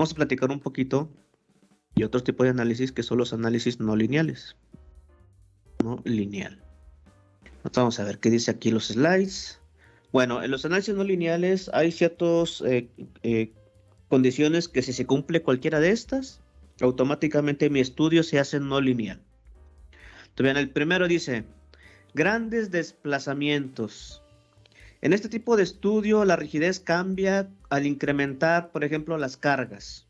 Vamos a platicar un poquito y otro tipo de análisis que son los análisis no lineales. No lineal. Vamos a ver qué dice aquí los slides. Bueno, en los análisis no lineales hay ciertas condiciones que si se cumple cualquiera de estas, automáticamente mi estudio se hace no lineal. Entonces, vean, el primero dice, grandes desplazamientos. En este tipo de estudio, la rigidez cambia al incrementar, por ejemplo, las cargas.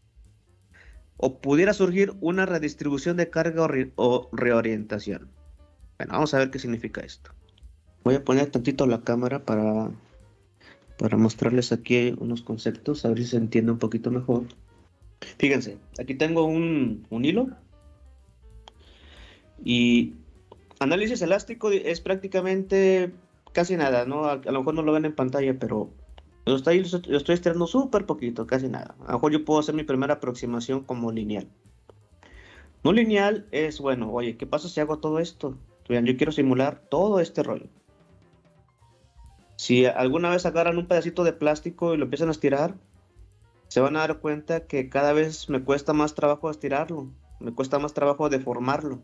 O pudiera surgir una redistribución de carga o reorientación. Bueno, vamos a ver qué significa esto. Voy a poner tantito la cámara para mostrarles aquí unos conceptos, a ver si se entiende un poquito mejor. Fíjense, aquí tengo un hilo y análisis elástico es prácticamente casi nada, ¿no? A lo mejor no lo ven en pantalla, pero lo estoy estirando súper poquito, casi nada. A lo mejor yo puedo hacer mi primera aproximación como lineal. No lineal es, bueno, oye, ¿qué pasa si hago todo esto? Vean, yo quiero simular todo este rollo. Si alguna vez agarran un pedacito de plástico y lo empiezan a estirar, se van a dar cuenta que cada vez me cuesta más trabajo estirarlo, me cuesta más trabajo deformarlo.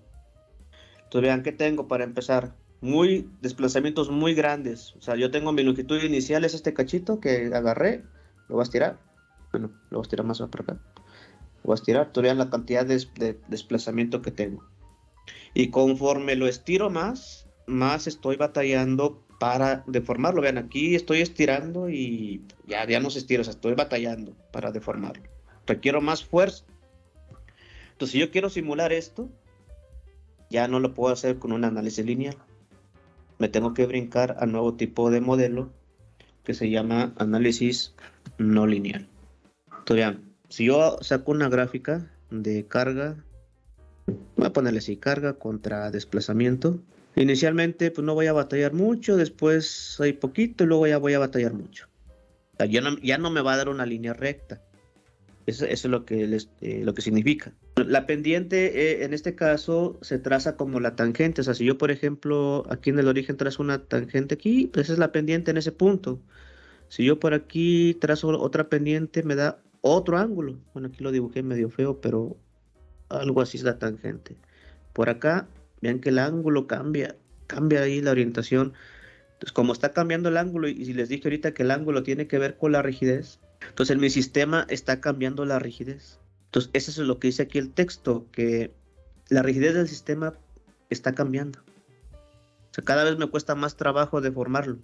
Entonces vean qué tengo para empezar. Desplazamientos muy grandes. O sea, yo tengo mi longitud inicial, es este cachito que agarré, lo voy a estirar. Bueno, lo voy a estirar más para acá. Lo voy a estirar, vean la cantidad de desplazamiento que tengo. Y conforme lo estiro más estoy batallando para deformarlo. Vean, aquí estoy estirando y ya no se estira, o sea, estoy batallando para deformarlo. Requiero más fuerza. Entonces, si yo quiero simular esto, ya no lo puedo hacer con un análisis lineal. Me tengo que brincar a nuevo tipo de modelo que se llama análisis no lineal. Entonces, vean, si yo saco una gráfica de carga, voy a ponerle así, carga contra desplazamiento. Inicialmente pues no voy a batallar mucho, después hay poquito y luego ya voy a batallar mucho. O sea, ya no me va a dar una línea recta. Eso es lo que significa. La pendiente en este caso se traza como la tangente. O sea, si yo por ejemplo aquí en el origen trazo una tangente aquí, pues esa es la pendiente en ese punto. Si yo por aquí trazo otra pendiente me da otro ángulo. Bueno, aquí lo dibujé medio feo, pero algo así es la tangente. Por acá, vean que el ángulo cambia ahí la orientación. Entonces, como está cambiando el ángulo, y si les dije ahorita que el ángulo tiene que ver con la rigidez, entonces en mi sistema está cambiando la rigidez. Entonces, eso es lo que dice aquí el texto, que la rigidez del sistema está cambiando. O sea, cada vez me cuesta más trabajo deformarlo.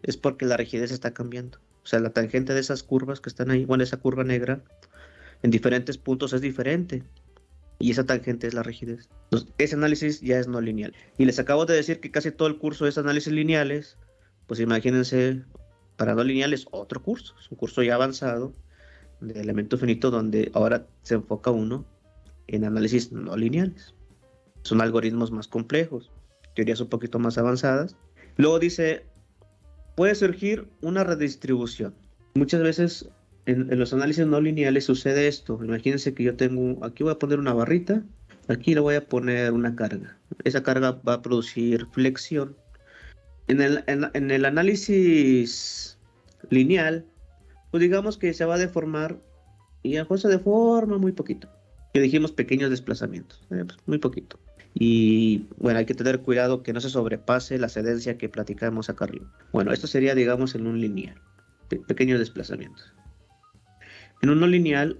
Es porque la rigidez está cambiando. O sea, la tangente de esas curvas que están ahí, bueno, esa curva negra, en diferentes puntos es diferente. Y esa tangente es la rigidez. Entonces, ese análisis ya es no lineal. Y les acabo de decir que casi todo el curso es análisis lineales. Pues imagínense, para no lineales, otro curso. Es un curso ya avanzado de elemento finito donde ahora se enfoca uno en análisis no lineales. Son algoritmos más complejos, teorías un poquito más avanzadas. Luego dice, puede surgir una redistribución. Muchas veces en los análisis no lineales sucede esto. Imagínense que yo tengo, aquí voy a poner una barrita, aquí le voy a poner una carga. Esa carga va a producir flexión. En el análisis lineal, pues digamos que se va a deformar y a lo mejor se deforma muy poquito. Que dijimos pequeños desplazamientos, pues muy poquito. Y bueno, hay que tener cuidado que no se sobrepase la cedencia que platicamos acá arriba. Bueno, esto sería, digamos, en un lineal, pequeños desplazamientos. En un no lineal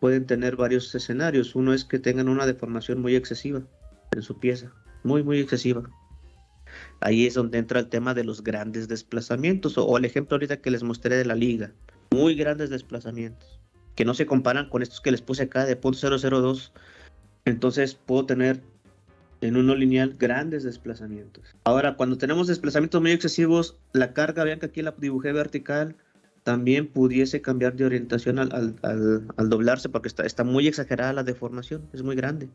pueden tener varios escenarios. Uno es que tengan una deformación muy excesiva en su pieza, muy excesiva. Ahí es donde entra el tema de los grandes desplazamientos, o el ejemplo ahorita que les mostré de la liga. Muy grandes desplazamientos, que no se comparan con estos que les puse acá de 0.002. Entonces puedo tener en uno lineal grandes desplazamientos. Ahora, cuando tenemos desplazamientos muy excesivos, la carga, vean que aquí la dibujé vertical, también pudiese cambiar de orientación al doblarse, porque está muy exagerada la deformación, es muy grande.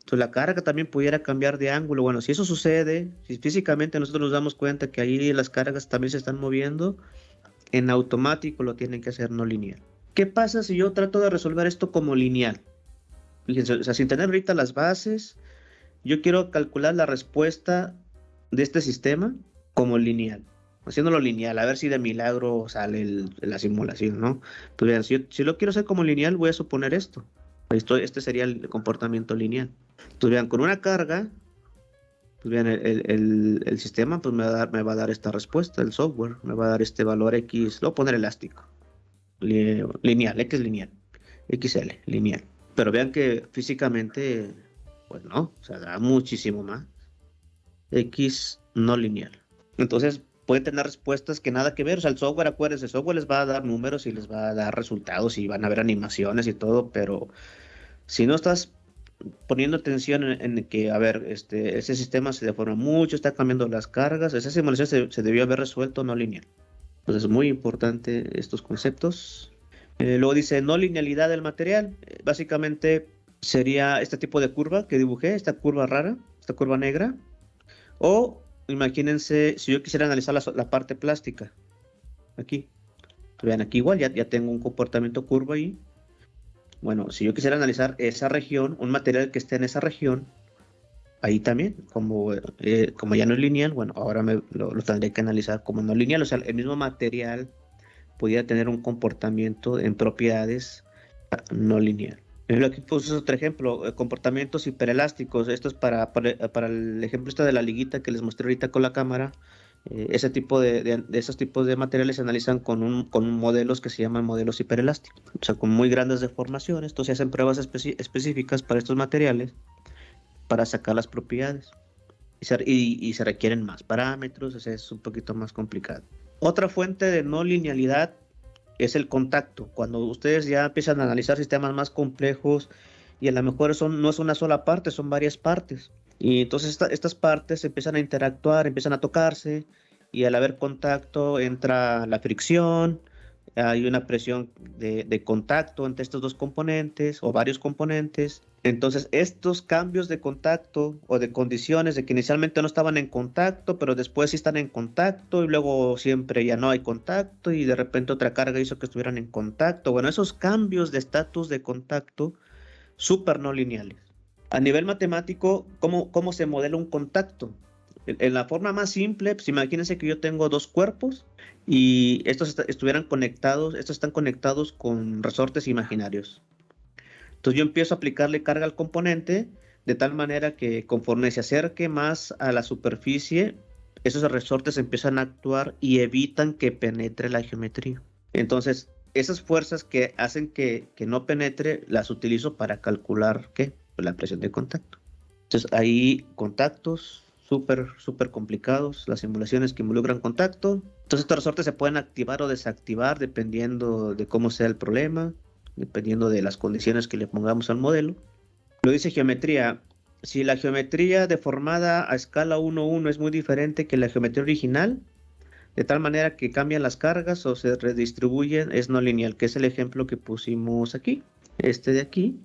Entonces la carga también pudiera cambiar de ángulo. Bueno, si eso sucede, si físicamente nosotros nos damos cuenta que ahí las cargas también se están moviendo, en automático lo tienen que hacer no lineal. ¿Qué pasa si yo trato de resolver esto como lineal? Fíjense, o sea, sin tener ahorita las bases, yo quiero calcular la respuesta de este sistema como lineal. haciéndolo lineal, a ver si de milagro sale la simulación, ¿no? Pues vean, si lo quiero hacer como lineal, voy a suponer esto. Este sería el comportamiento lineal. Entonces vean, con una carga, pues vean, el sistema pues me va a dar esta respuesta, el software me va a dar este valor X, lo voy a poner elástico, lineal, X lineal, XL, lineal. Pero vean que físicamente, pues no, o sea, da muchísimo más. X no lineal. Entonces, pueden tener respuestas que nada que ver. O sea, el software, acuérdense, el software les va a dar números y les va a dar resultados y van a ver animaciones y todo, pero si no estás poniendo atención en que, a ver, ese sistema se deforma mucho, está cambiando las cargas, esa simulación se debió haber resuelto no lineal. Entonces, es muy importante estos conceptos. Luego dice no linealidad del material. Básicamente sería este tipo de curva que dibujé, esta curva rara, esta curva negra. O imagínense, si yo quisiera analizar la parte plástica, aquí, vean, aquí igual ya tengo un comportamiento curvo ahí. Bueno, si yo quisiera analizar esa región, un material que esté en esa región, ahí también, como ya no es lineal, bueno, ahora lo tendré que analizar como no lineal. O sea, el mismo material podría tener un comportamiento en propiedades no lineal. Aquí puse otro ejemplo, comportamientos hiperelásticos. Esto es para el ejemplo de la liguita que les mostré ahorita con la cámara. Ese tipo de esos tipos de materiales se analizan con modelos que se llaman modelos hiperelásticos. O sea, con muy grandes deformaciones. Entonces se hacen pruebas específicas para estos materiales para sacar las propiedades. Y se requieren más parámetros, o sea, es un poquito más complicado. Otra fuente de no linealidad es el contacto. Cuando ustedes ya empiezan a analizar sistemas más complejos y a lo mejor no es una sola parte, son varias partes. Y entonces estas partes empiezan a interactuar, empiezan a tocarse y al haber contacto entra la fricción, hay una presión de contacto entre estos dos componentes o varios componentes. Entonces, estos cambios de contacto o de condiciones de que inicialmente no estaban en contacto, pero después sí están en contacto y luego siempre ya no hay contacto y de repente otra carga hizo que estuvieran en contacto. Bueno, esos cambios de estatus de contacto súper no lineales. A nivel matemático, ¿cómo se modela un contacto? En la forma más simple, pues imagínense que yo tengo dos cuerpos y estos están conectados con resortes imaginarios. Entonces yo empiezo a aplicarle carga al componente de tal manera que conforme se acerque más a la superficie, esos resortes empiezan a actuar y evitan que penetre la geometría. Entonces, esas fuerzas que hacen que no penetre, las utilizo para calcular, ¿qué? La presión de contacto. Entonces, ahí contactos súper complicados, las simulaciones que involucran contacto. Entonces, estos resortes se pueden activar o desactivar dependiendo de cómo sea el problema, dependiendo de las condiciones que le pongamos al modelo. Lo dice geometría. Si la geometría deformada a escala 1:1 es muy diferente que la geometría original, de tal manera que cambian las cargas o se redistribuyen, es no lineal, que es el ejemplo que pusimos aquí. Este de aquí,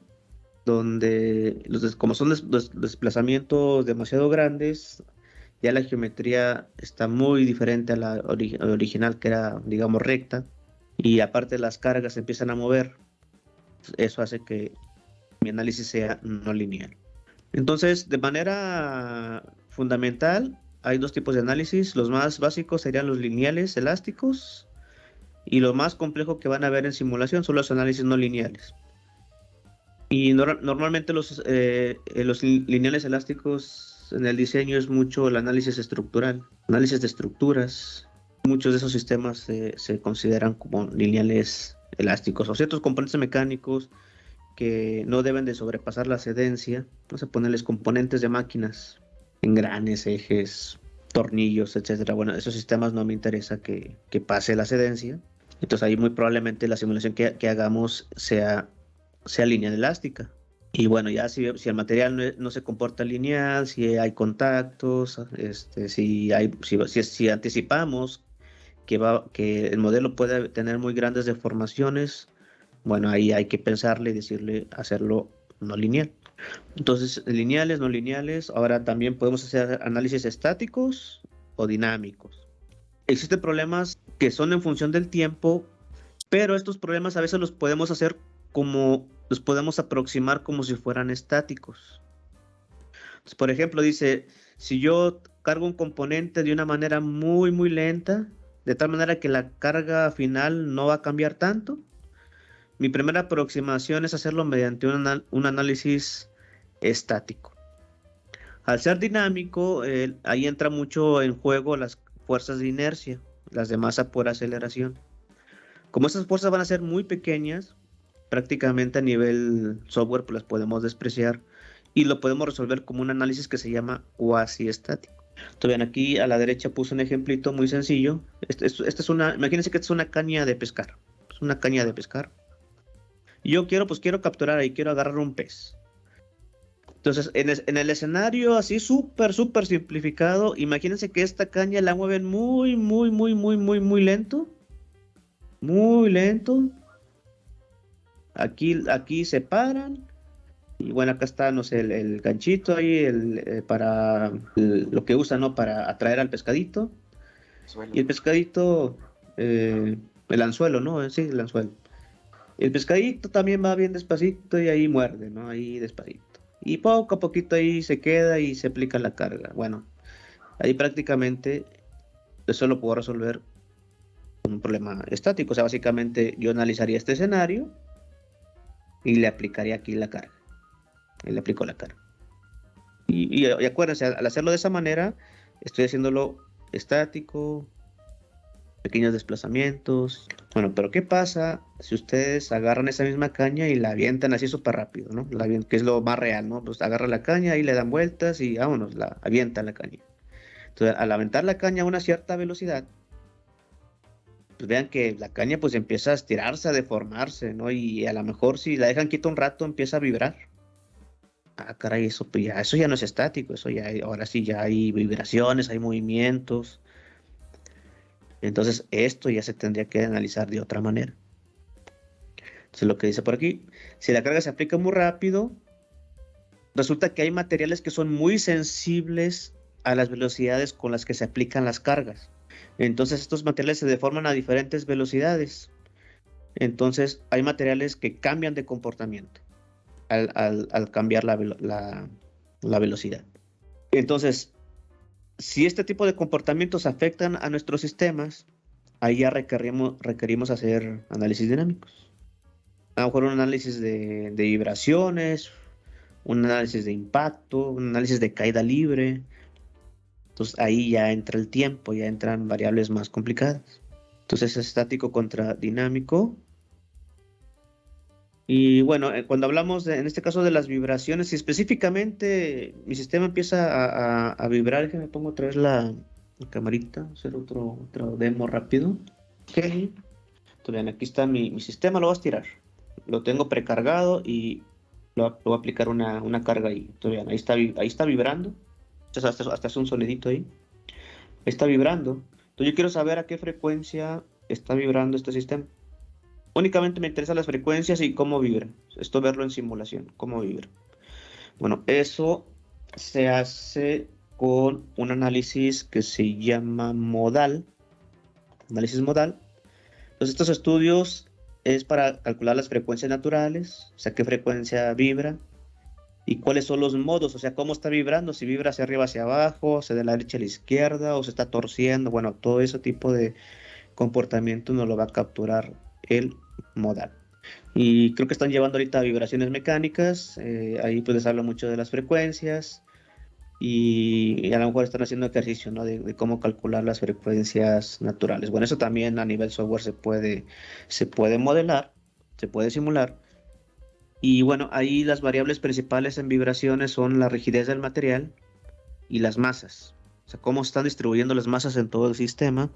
donde como son los desplazamientos demasiado grandes, ya la geometría está muy diferente a la original, que era, digamos, recta, y aparte las cargas se empiezan a mover. Eso hace que mi análisis sea no lineal. Entonces, de manera fundamental, hay dos tipos de análisis. Los más básicos serían los lineales elásticos y lo más complejo que van a ver en simulación son los análisis no lineales. Y normalmente los lineales elásticos en el diseño es mucho el análisis estructural, análisis de estructuras. Muchos de esos sistemas se consideran como lineales elásticos o ciertos componentes mecánicos que no deben de sobrepasar la cedencia. Vamos a ponerles componentes de máquinas, engranes, ejes, tornillos, etcétera. Bueno, esos sistemas no me interesa que pase la cedencia. Entonces ahí muy probablemente la simulación que hagamos sea lineal elástica. Y bueno, ya si el material no se comporta lineal, si hay contactos, si anticipamos que el modelo puede tener muy grandes deformaciones, bueno, ahí hay que pensarle y hacerlo no lineal. Entonces, lineales, no lineales. Ahora también podemos hacer análisis estáticos o dinámicos. Existen problemas que son en función del tiempo, pero estos problemas a veces los podemos aproximar como si fueran estáticos. Entonces, por ejemplo, dice, si yo cargo un componente de una manera muy, muy lenta, de tal manera que la carga final no va a cambiar tanto. Mi primera aproximación es hacerlo mediante un análisis estático. Al ser dinámico, ahí entra mucho en juego las fuerzas de inercia, las de masa por aceleración. Como estas fuerzas van a ser muy pequeñas, prácticamente a nivel software pues las podemos despreciar y lo podemos resolver como un análisis que se llama cuasi estático. Entonces, bien, aquí a la derecha puse un ejemplito muy sencillo. Esta es imagínense que esta es una caña de pescar. Es una caña de pescar. Y yo quiero capturar ahí, quiero agarrar un pez. Entonces, en el escenario así súper, súper simplificado, imagínense que esta caña la mueven muy, muy, muy, muy, muy, muy lento. Muy lento. Aquí se paran. Y bueno, acá está, no sé, el ganchito ahí para lo que usan, ¿no? Para atraer al pescadito. Suelo. Y el pescadito, el anzuelo, ¿no? Sí, el anzuelo. El pescadito también va bien despacito y ahí muerde, ¿no? Ahí despacito. Y poco a poquito ahí se queda y se aplica la carga. Bueno, ahí prácticamente eso lo puedo resolver con un problema estático. O sea, básicamente yo analizaría este escenario y le aplicaría aquí la carga. Y le aplico la carga. Y acuérdense, al hacerlo de esa manera, estoy haciéndolo estático, pequeños desplazamientos. Bueno, pero ¿qué pasa si ustedes agarran esa misma caña y la avientan así súper rápido, ¿no? Que es lo más real, ¿no? Pues agarran la caña y le dan vueltas y vámonos, la avientan la caña. Entonces, al aventar la caña a una cierta velocidad, pues vean que la caña pues empieza a estirarse, a deformarse, ¿no? Y a lo mejor si la dejan quieta un rato empieza a vibrar. Ah, caray, eso ya no es estático, ahora sí ya hay vibraciones, hay movimientos. Entonces, esto ya se tendría que analizar de otra manera. Entonces, lo que dice por aquí, si la carga se aplica muy rápido, resulta que hay materiales que son muy sensibles a las velocidades con las que se aplican las cargas. Entonces, estos materiales se deforman a diferentes velocidades. Entonces, hay materiales que cambian de comportamiento al cambiar la velocidad. Entonces, si este tipo de comportamientos afectan a nuestros sistemas, ahí ya requerimos hacer análisis dinámicos. A lo mejor un análisis de vibraciones, un análisis de impacto, un análisis de caída libre. Entonces ahí ya entra el tiempo, ya entran variables más complicadas. Entonces es estático contra dinámico. Y bueno, cuando hablamos en este caso de las vibraciones, si específicamente mi sistema empieza a vibrar, que me pongo otra vez la camarita, hacer otro demo rápido. Ok. Entonces, bien, aquí está mi sistema, lo voy a estirar. Lo tengo precargado y lo voy a aplicar una carga ahí. Entonces, bien, ahí está vibrando. Entonces, hasta hace un sonidito ahí. Está vibrando. Entonces, yo quiero saber a qué frecuencia está vibrando este sistema. Únicamente me interesan las frecuencias y cómo vibra. Esto verlo en simulación, cómo vibra. Bueno, eso se hace con un análisis que se llama modal. Análisis modal. Entonces, estos estudios es para calcular las frecuencias naturales, o sea, qué frecuencia vibra y cuáles son los modos, o sea, cómo está vibrando, si vibra hacia arriba, hacia abajo, hacia de la derecha a la izquierda, o se está torciendo. Bueno, todo ese tipo de comportamiento nos lo va a capturar el modal. Y creo que están llevando ahorita vibraciones mecánicas, ahí pues les hablo mucho de las frecuencias y a lo mejor están haciendo ejercicio, ¿no? De cómo calcular las frecuencias naturales. Bueno, eso también a nivel software se puede modelar, se puede simular. Y bueno, ahí las variables principales en vibraciones son la rigidez del material y las masas. O sea, cómo están distribuyendo las masas en todo el sistema,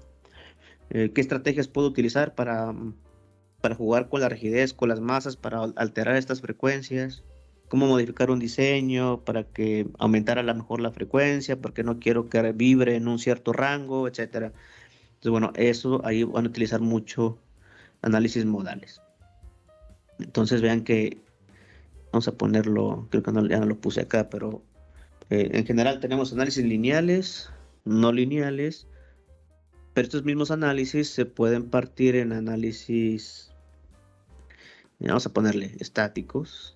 qué estrategias puedo utilizar para jugar con la rigidez, con las masas, para alterar estas frecuencias, cómo modificar un diseño para que aumentara a lo mejor la frecuencia, porque no quiero que vibre en un cierto rango, etcétera. Entonces, bueno, eso ahí van a utilizar mucho análisis modales. Entonces vean que vamos a ponerlo, creo que ya no lo puse acá, pero en general tenemos análisis lineales, no lineales, pero estos mismos análisis se pueden partir en análisis, vamos a ponerle estáticos.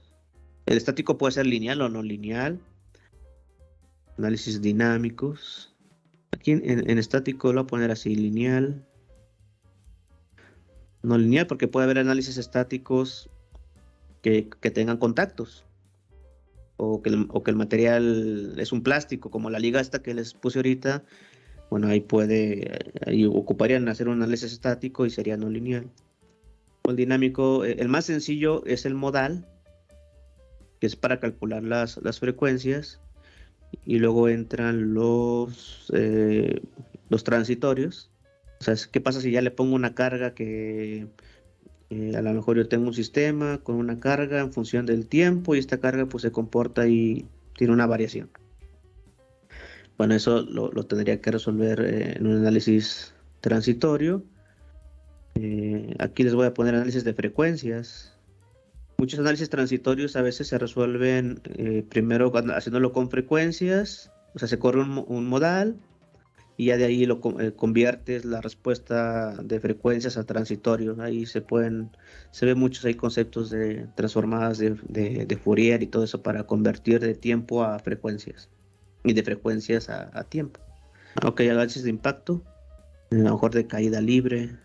El estático puede ser lineal o no lineal, análisis dinámicos, Aquí en estático lo voy a poner así, lineal, no lineal, porque puede haber análisis estáticos que tengan contactos, o que el material es un plástico, como la liga esta que les puse ahorita. Bueno, ahí ocuparían hacer un análisis estático y sería no lineal. O el dinámico, el más sencillo es el modal, que es para calcular las frecuencias, y luego entran los transitorios. O sea, ¿qué pasa si ya le pongo una carga que a lo mejor yo tengo un sistema con una carga en función del tiempo y esta carga pues se comporta y tiene una variación? Bueno, eso lo tendría que resolver en un análisis transitorio. Aquí les voy a poner análisis de frecuencias. Muchos análisis transitorios a veces se resuelven primero haciéndolo con frecuencias, o sea, se corre un modal y ya de ahí conviertes la respuesta de frecuencias a transitorio. Ahí se ven muchos ahí conceptos de transformadas de Fourier y todo eso para convertir de tiempo a frecuencias y de frecuencias a tiempo. Ok, análisis de impacto, a lo mejor de caída libre.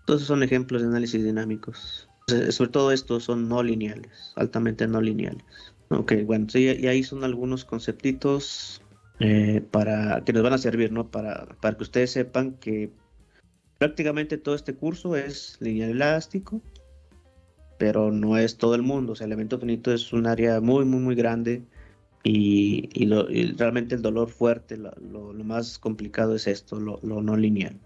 Todos esos son ejemplos de análisis dinámicos. Sobre todo estos son no lineales, altamente no lineales. Ok, bueno, sí, y ahí son algunos conceptitos que nos van a servir, ¿no? Para que ustedes sepan que prácticamente todo este curso es lineal elástico, pero no es todo el mundo. O sea, el elemento finito es un área muy, muy, muy grande y realmente el dolor fuerte, lo más complicado es esto, lo no lineal.